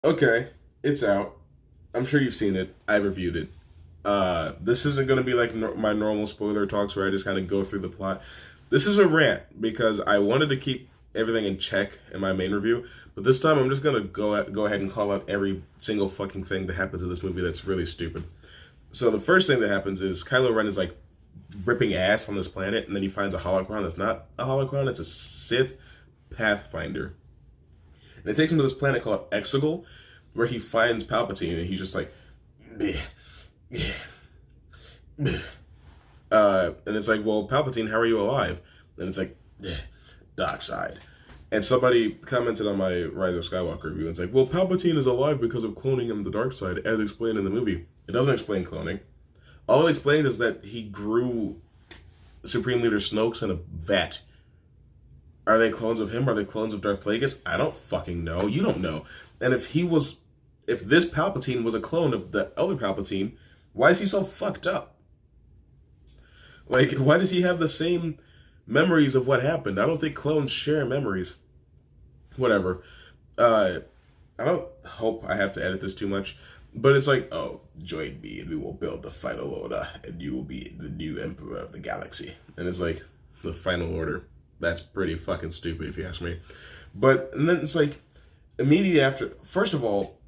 Okay, it's out. I'm sure you've seen it. I reviewed it. This isn't going to be like my normal spoiler talks where I just kind of go through the plot. This is a rant because I wanted to keep everything in check in my main review, but this time I'm just going to go ahead and call out every single fucking thing that happens in this movie that's really stupid. So the first thing that happens is Kylo Ren is like ripping ass on this planet, and then he finds a holocron that's not a holocron, it's a Sith Pathfinder. And it takes him to this planet called Exegol, where he finds Palpatine, and he's just like, bleh, bleh, bleh. And it's like, well, Palpatine, how are you alive? And it's like, dark side. And somebody commented on my Rise of Skywalker review, and it's like, well, Palpatine is alive because of cloning him the dark side, as explained in the movie. It doesn't explain cloning. All it explains is that he grew Supreme Leader Snoke in a vat. Are they clones of him? Are they clones of Darth Plagueis? I don't fucking know. You don't know. And if this Palpatine was a clone of the other Palpatine, why is he so fucked up? Like, why does he have the same memories of what happened? I don't think clones share memories. Whatever. I don't hope I have to edit this too much, but it's like, oh, join me and we will build the final order and you will be the new emperor of the galaxy. And it's like, the final order. That's pretty fucking stupid if you ask me. And then it's like, immediately after, first of all,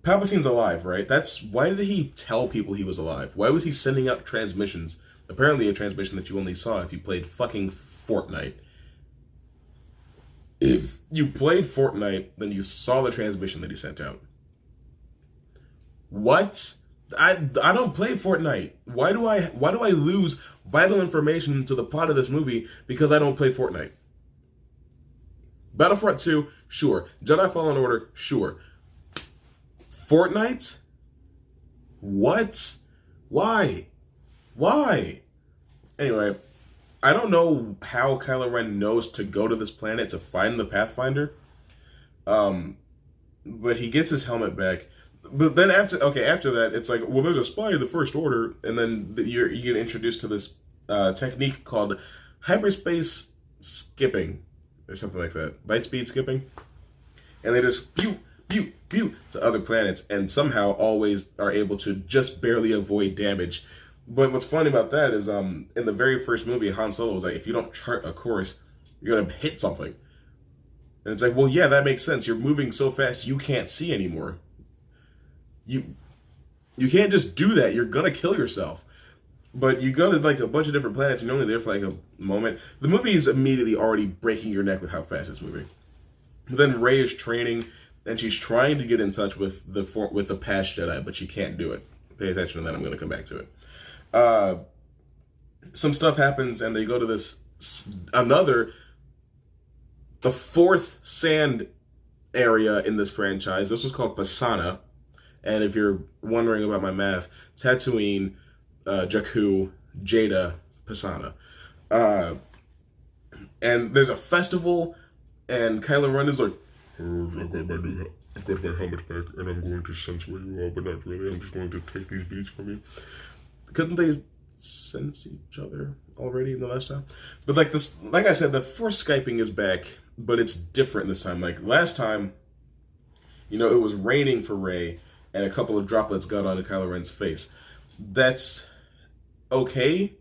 Palpatine's alive, right? Why did he tell people he was alive? Why was he sending out transmissions? Apparently a transmission that you only saw if you played fucking Fortnite. If you played Fortnite, then you saw the transmission that he sent out. What? I don't play Fortnite. Why do I lose vital information to the plot of this movie because I don't play Fortnite? Battlefront 2, sure. Jedi Fallen Order, sure. Fortnite? What? Why? Why? Anyway, I don't know how Kylo Ren knows to go to this planet to find the Pathfinder. But he gets his helmet back. But then after that, it's like, well, there's a spy in the First Order, and then you get introduced to this technique called hyperspace skipping, or something like that. Light speed skipping. And they just pew, pew, pew to other planets, and somehow always are able to just barely avoid damage. But what's funny about that is, in the very first movie, Han Solo was like, if you don't chart a course, you're gonna hit something. And it's like, well, yeah, that makes sense. You're moving so fast you can't see anymore. You can't just do that. You're gonna kill yourself. But you go to like a bunch of different planets, and you're only there for like a moment. The movie is immediately already breaking your neck with how fast it's moving. But then Rey is training, and she's trying to get in touch with the past Jedi, but she can't do it. Pay attention to that. I'm going to come back to it. Some stuff happens, and they go to the fourth sand area in this franchise. This was called Pasana. And if you're wondering about my math, Tatooine, Jakku, Jada, Pasana. And there's a festival, and Kylo Ren is like, I've got my helmet back, and I'm going to sense where you are, but not really. I'm just going to take these beats from you. Couldn't they sense each other already in the last time? But like I said, the Force Skyping is back, but it's different this time. Like last time, it was raining for Rey, and a couple of droplets got onto Kylo Ren's face. That's okay,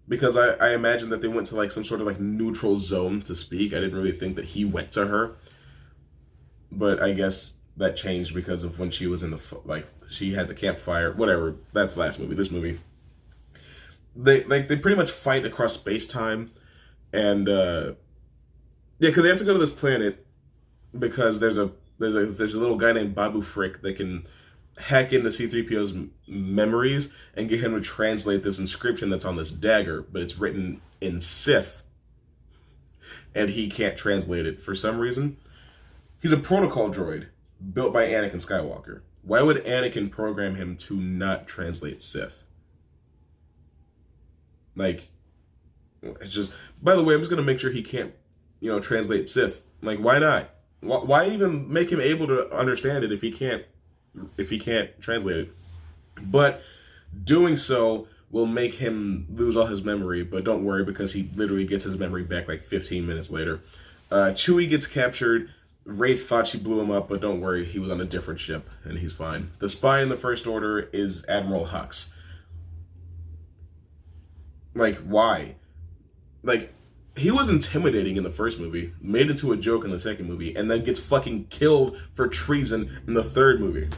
because I imagine that they went to like some sort of like neutral zone to speak. I didn't really think that he went to her. But I guess that changed because of when she was she had the campfire, whatever. That's last movie. This movie, they pretty much fight across space-time, and because they have to go to this planet because there's a little guy named Babu Frick that can hack into C-3PO's memories and get him to translate this inscription that's on this dagger, but it's written in Sith, and he can't translate it for some reason. He's a protocol droid built by Anakin Skywalker. Why would Anakin program him to not translate Sith? Like, it's just... By the way, I'm just going to make sure he can't, translate Sith. Like, why not? Why even make him able to understand it if he can't translate it? But doing so will make him lose all his memory, but don't worry, because he literally gets his memory back like 15 minutes later. Chewie gets captured, Rey thought she blew him up, but don't worry, he was on a different ship, and he's fine. The spy in the First Order is Admiral Hux. Like, why? Like, he was intimidating in the first movie, made into a joke in the second movie, and then gets fucking killed for treason in the third movie.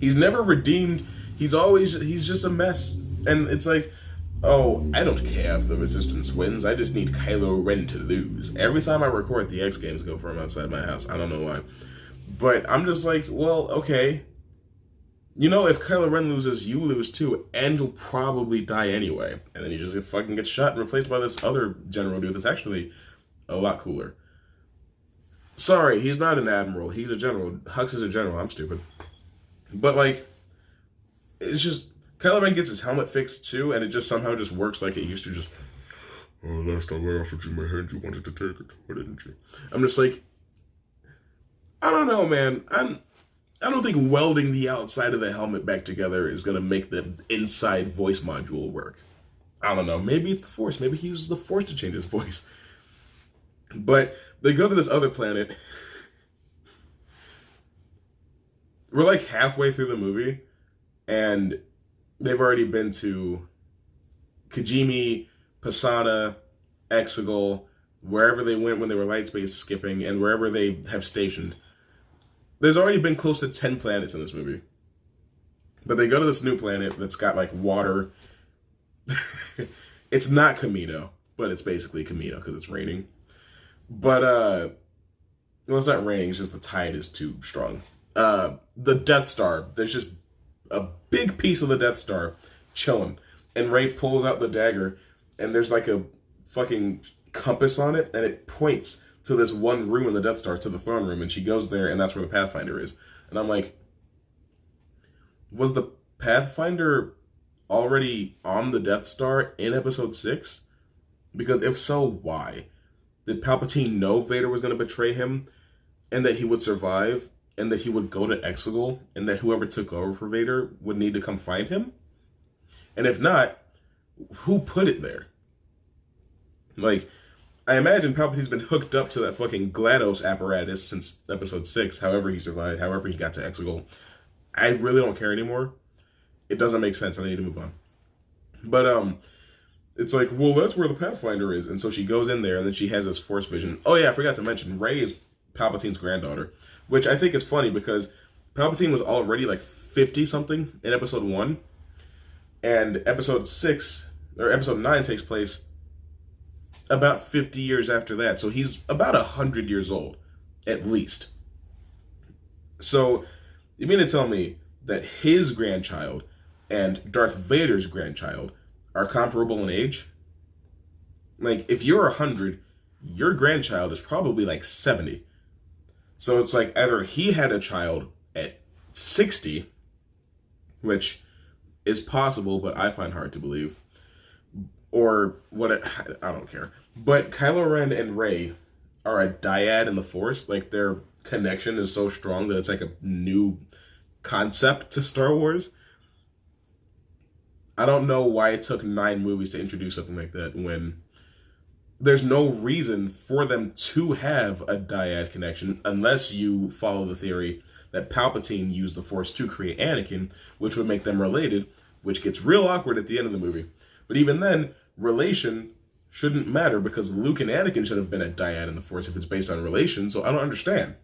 He's never redeemed. He's just a mess. And it's like, oh, I don't care if the Resistance wins. I just need Kylo Ren to lose. Every time I record, the X Games go from outside my house. I don't know why. But I'm just like, well, okay. You know, if Kylo Ren loses, you lose too, and you'll probably die anyway. And then you just fucking get shot and replaced by this other general dude that's actually a lot cooler. Sorry, he's not an admiral. He's a general. Hux is a general. I'm stupid. But, like, it's just, Kylo Ren gets his helmet fixed too, and it just somehow just works like it used to. Just, oh, last time I offered you my hand, you wanted to take it. Why didn't you? I'm just like, I don't know, man. I don't think welding the outside of the helmet back together is going to make the inside voice module work. I don't know. Maybe it's the Force. Maybe he uses the Force to change his voice. But they go to this other planet. We're like halfway through the movie, and they've already been to Kijimi, Pasana, Exegol, wherever they went when they were light space skipping, and wherever they have stationed. There's already been close to 10 planets in this movie. But they go to this new planet that's got, like, water. It's not Camino, but it's basically Camino because it's raining. But, well, it's not raining, it's just the tide is too strong. The Death Star, there's just a big piece of the Death Star chilling. And Rey pulls out the dagger, and there's, like, a fucking compass on it, and it points to this one room in the Death Star, to the throne room, and she goes there, and that's where the Pathfinder is. And I'm like, was the Pathfinder already on the Death Star in Episode 6? Because if so, why? Did Palpatine know Vader was going to betray him, and that he would survive, and that he would go to Exegol, and that whoever took over for Vader would need to come find him? And if not, who put it there? Like, I imagine Palpatine's been hooked up to that fucking GLaDOS apparatus since Episode 6, however he survived, however he got to Exegol. I really don't care anymore. It doesn't make sense, and I need to move on. But, it's like, well, that's where the Pathfinder is. And so she goes in there, and then she has this Force vision. Oh yeah, I forgot to mention, Rey is Palpatine's granddaughter, which I think is funny because Palpatine was already like 50-something in Episode 1, and Episode 9 takes place about 50 years after that. So he's about 100 years old, at least. So, you mean to tell me that his grandchild and Darth Vader's grandchild are comparable in age? Like, if you're 100, your grandchild is probably like 70. So it's like either he had a child at 60, which is possible, but I find hard to believe, or I don't care. But Kylo Ren and Rey are a dyad in the Force. Like, their connection is so strong that it's like a new concept to Star Wars. I don't know why it took 9 movies to introduce something like that when there's no reason for them to have a dyad connection unless you follow the theory that Palpatine used the Force to create Anakin, which would make them related, which gets real awkward at the end of the movie. But even then, relation shouldn't matter because Luke and Anakin should have been a dyad in the Force if it's based on relation, so I don't understand.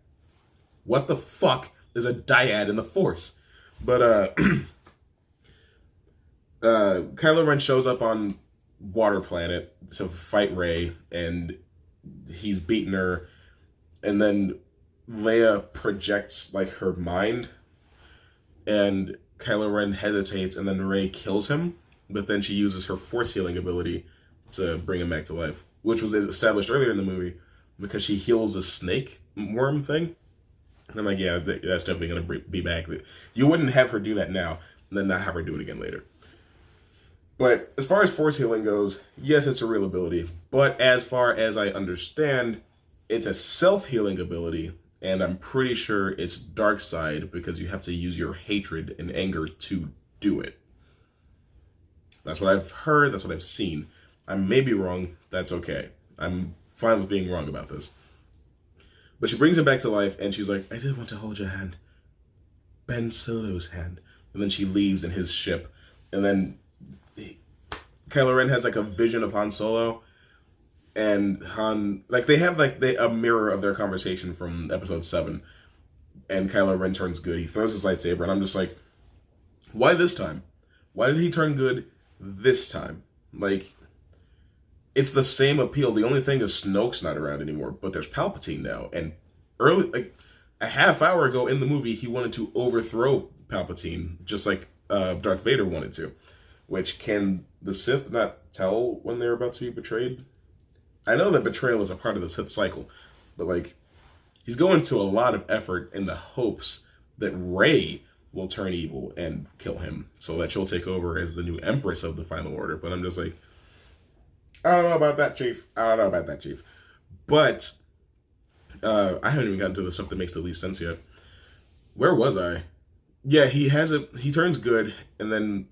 What the fuck is a dyad in the Force? But, Kylo Ren shows up on Water Planet to fight Rey, and he's beaten her, and then Leia projects, like, her mind, and Kylo Ren hesitates, and then Rey kills him, but then she uses her Force healing ability to bring him back to life, which was established earlier in the movie, because she heals a snake worm thing. And I'm like, yeah, that's definitely going to be back. You wouldn't have her do that now, and then not have her do it again later. But as far as Force healing goes, yes, it's a real ability. But as far as I understand, it's a self-healing ability, and I'm pretty sure it's dark side because you have to use your hatred and anger to do it. That's what I've heard, that's what I've seen. I may be wrong, that's okay. I'm fine with being wrong about this. But she brings him back to life, and she's like, I did want to hold your hand. Ben Solo's hand. And then she leaves in his ship. And then Kylo Ren has like a vision of Han Solo. And Han, like they have like a mirror of their conversation from episode 7. And Kylo Ren turns good. He throws his lightsaber, and I'm just like, why this time? Why did he turn good this time? Like, it's the same appeal. The only thing is Snoke's not around anymore, but there's Palpatine now. And like a half hour ago in the movie, he wanted to overthrow Palpatine, just like Darth Vader wanted to. Which, can the Sith not tell when they're about to be betrayed? I know that betrayal is a part of the Sith cycle, but like, he's going to a lot of effort in the hopes that Rey will turn evil and kill him, so that she'll take over as the new Empress of the Final Order. But I'm just like, I don't know about that, Chief. I don't know about that, Chief. But I haven't even gotten to the stuff that makes the least sense yet. Where was I? Yeah, he turns good, and then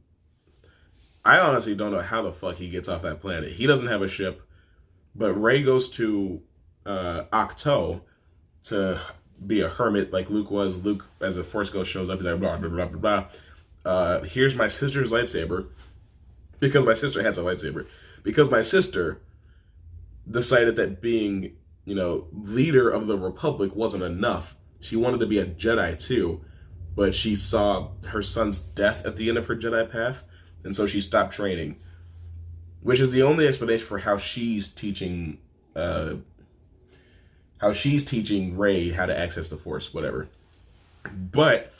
I honestly don't know how the fuck he gets off that planet. He doesn't have a ship, but Rey goes to Ahch-To to be a hermit like Luke was. Luke, as the Force Ghost shows up, he's like, blah, blah, blah, blah, blah. Here's my sister's lightsaber, because my sister has a lightsaber. Because my sister decided that being, leader of the Republic wasn't enough. She wanted to be a Jedi too, but she saw her son's death at the end of her Jedi path, and so she stopped training. Which is the only explanation for how she's teaching Rey how to access the Force, whatever. But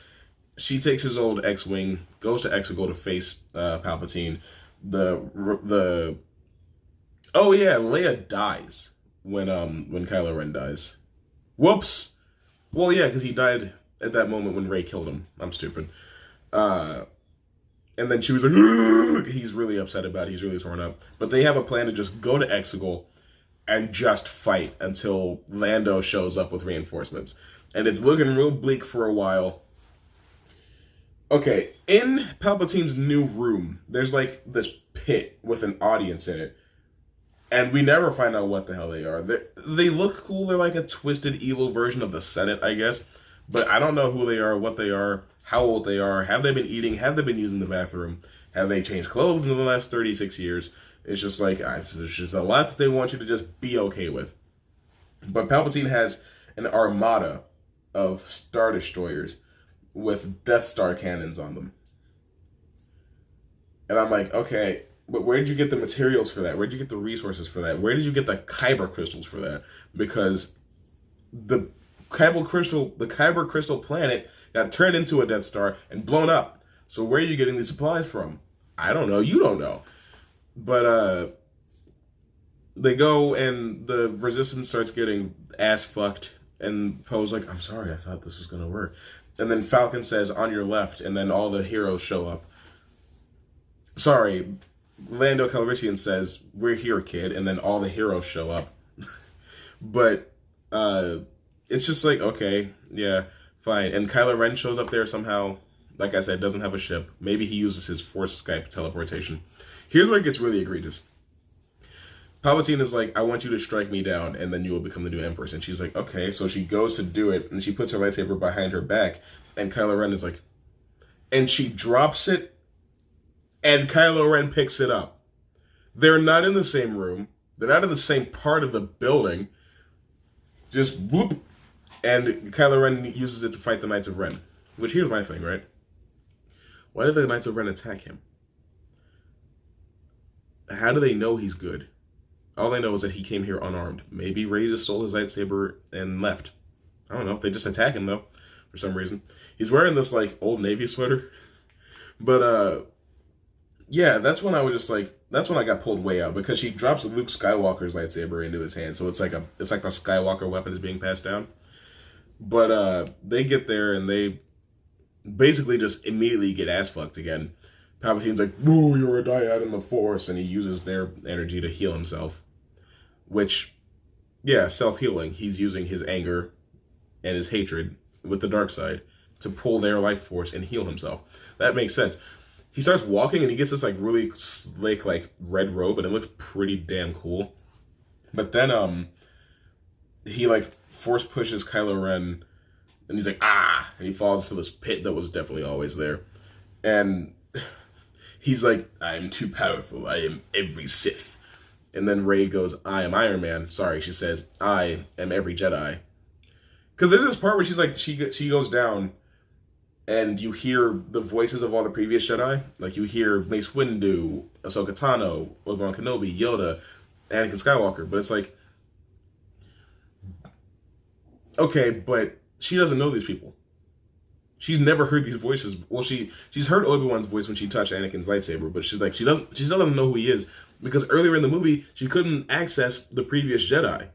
she takes his old X-Wing, goes to Exegol to face Palpatine. Oh yeah, Leia dies when Kylo Ren dies. Whoops. Well, yeah, because he died at that moment when Rey killed him. I'm stupid. And then she was like, ugh! He's really upset about it. He's really torn up. But they have a plan to just go to Exegol and just fight until Lando shows up with reinforcements. And it's looking real bleak for a while. Okay, in Palpatine's new room, there's like this pit with an audience in it. And we never find out what the hell they are. They look cool. They're like a twisted, evil version of the Senate, I guess. But I don't know who they are, what they are, how old they are. Have they been eating? Have they been using the bathroom? Have they changed clothes in the last 36 years? It's just like, there's just a lot that they want you to just be okay with. But Palpatine has an armada of Star Destroyers with Death Star cannons on them. And I'm like, okay, but where did you get the materials for that? Where did you get the resources for that? Where did you get the Kyber crystals for that? Because the Kyber crystal planet got turned into a Death Star and blown up. So where are you getting these supplies from? I don't know. You don't know. But they go and the Resistance starts getting ass fucked. And Poe's like, I'm sorry, I thought this was going to work. And then Falcon says, on your left. And then all the heroes show up. Sorry, Lando Calrissian says, we're here, kid. And then all the heroes show up. But it's just like, okay, yeah, fine. And Kylo Ren shows up there somehow. Like I said, doesn't have a ship. Maybe he uses his Force Skype teleportation. Here's where it gets really egregious. Palpatine is like, I want you to strike me down, and then you will become the new Empress. And she's like, okay. So she goes to do it, and she puts her lightsaber behind her back. And Kylo Ren is like, and she drops it, and Kylo Ren picks it up. They're not in the same room. They're not in the same part of the building. Just whoop. And Kylo Ren uses it to fight the Knights of Ren. Which, here's my thing, right? Why did the Knights of Ren attack him? How do they know he's good? All they know is that he came here unarmed. Maybe Rey just stole his lightsaber and left. I don't know. They just attack him, though, for some reason. He's wearing this, like, Old Navy sweater. But, yeah, that's when I was just like, that's when I got pulled way out. Because she drops Luke Skywalker's lightsaber into his hand. So it's like the Skywalker weapon is being passed down. But, they get there and they basically just immediately get ass fucked again. Palpatine's like, "Ooh, you're a dyad in the Force," and he uses their energy to heal himself. Which, yeah, self-healing. He's using his anger and his hatred with the dark side to pull their life force and heal himself. That makes sense. He starts walking and he gets this like really slick like red robe and it looks pretty damn cool. But then he like force pushes Kylo Ren, and he's like, ah, and he falls into this pit that was definitely always there. And he's like, I am too powerful. I am every Sith. And then Rey goes, I am Iron Man. Sorry, she says, I am every Jedi. Because there's this part where she's like, she goes down, and you hear the voices of all the previous Jedi. Like, you hear Mace Windu, Ahsoka Tano, Obi-Wan Kenobi, Yoda, Anakin Skywalker. But it's like, okay, but she doesn't know these people. She's never heard these voices. Well, she's heard Obi-Wan's voice when she touched Anakin's lightsaber, but she's like, she still doesn't know who he is, because earlier in the movie, she couldn't access the previous Jedi.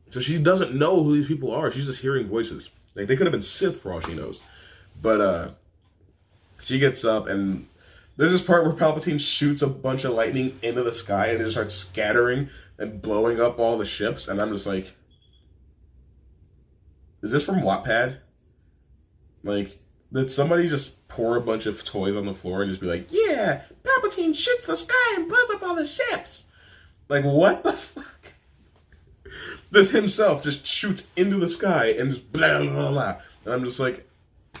So she doesn't know who these people are. She's just hearing voices. Like, they could have been Sith for all she knows. But she gets up, and there's this part where Palpatine shoots a bunch of lightning into the sky, and it just starts scattering and blowing up all the ships, and I'm just like, is this from Wattpad? Like, did somebody just pour a bunch of toys on the floor and just be like, yeah, Palpatine shoots the sky and blows up all the ships? Like, what the fuck? This himself just shoots into the sky and just blah, blah, blah. And I'm just like,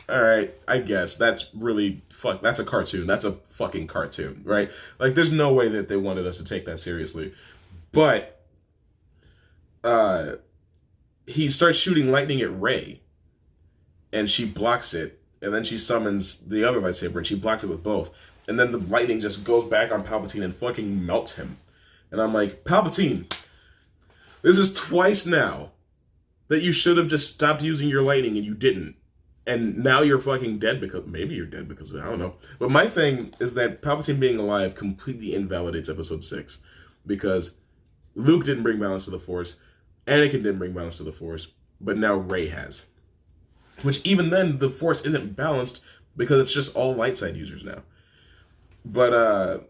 all right, I guess that's really, that's a cartoon. That's a fucking cartoon, right? Like, there's no way that they wanted us to take that seriously. But, he starts shooting lightning at Rey, and she blocks it, and then she summons the other lightsaber, and she blocks it with both. And then the lightning just goes back on Palpatine and fucking melts him. And I'm like, Palpatine, this is twice now that you should have just stopped using your lightning, and you didn't. And now you're fucking dead because, maybe you're dead because of it, I don't know. But my thing is that Palpatine being alive completely invalidates Episode 6. Because Luke didn't bring balance to the Force, Anakin didn't bring balance to the Force, but now Rey has. Which even then, the Force isn't balanced because it's just all light side users now. But,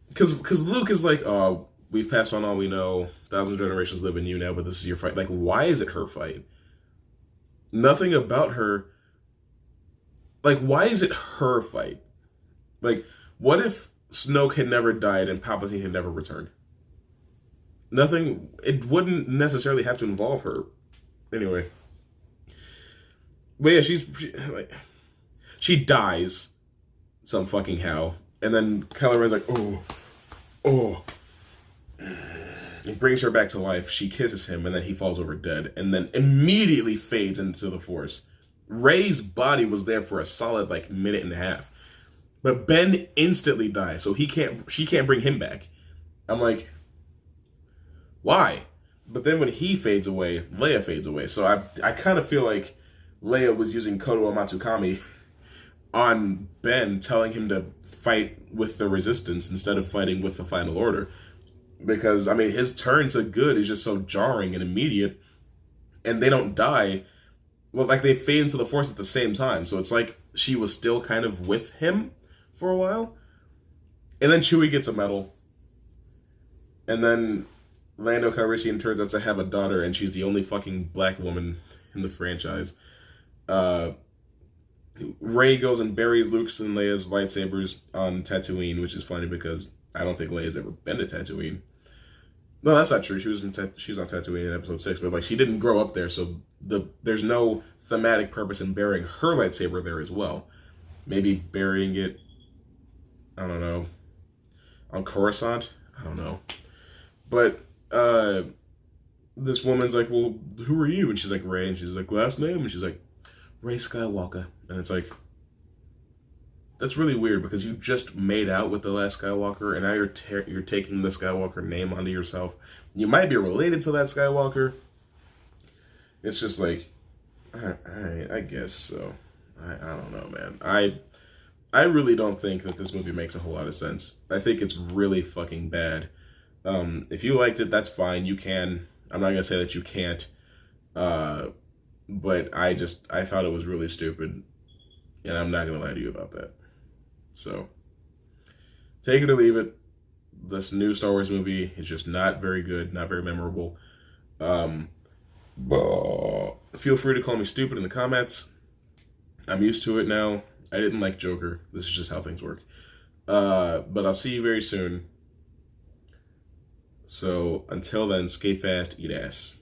because Luke is like, oh, we've passed on all we know, thousands of generations live in you now, but this is your fight. Like, why is it her fight? Nothing about her, like, why is it her fight? Like, what if Snoke had never died and Palpatine had never returned? Nothing, it wouldn't necessarily have to involve her. Anyway. But yeah, she dies some fucking how. And then Kylo Ren's like, oh. He brings her back to life. She kisses him, and then he falls over dead. And then immediately fades into the Force. Rey's body was there for a solid, like, minute and a half. But Ben instantly dies, so she can't bring him back. I'm like, why? But then when he fades away, Leia fades away. So I kind of feel like Leia was using Kodo Matsukami on Ben, telling him to fight with the Resistance instead of fighting with the Final Order. Because, I mean, his turn to good is just so jarring and immediate, and they don't die. Well, like, they fade into the Force at the same time, so it's like she was still kind of with him for a while. And then Chewie gets a medal. And then Lando Calrissian turns out to have a daughter, and she's the only fucking black woman in the franchise. Rey goes and buries Luke's and Leia's lightsabers on Tatooine, which is funny because I don't think Leia's ever been to Tatooine. No, that's not true. She's on Tatooine in Episode 6, but like she didn't grow up there, so there's no thematic purpose in burying her lightsaber there as well. Maybe burying it, I don't know, on Coruscant? I don't know. But this woman's like, well, who are you? And she's like, Rey. And she's like, last name? And she's like, Rey Skywalker. And it's like, that's really weird because you just made out with the last Skywalker, and now you're taking the Skywalker name onto yourself. You might be related to that Skywalker. It's just like, I guess so. I don't know, man. I really don't think that this movie makes a whole lot of sense. I think it's really fucking bad. If you liked it, that's fine. You can. I'm not gonna say that you can't. But I thought it was really stupid, and I'm not gonna lie to you about that. So, take it or leave it. This new Star Wars movie is just not very good, not very memorable. Feel free to call me stupid in the comments. I'm used to it now. I didn't like Joker. This is just how things work. But I'll see you very soon. So, until then, skate fast, eat ass.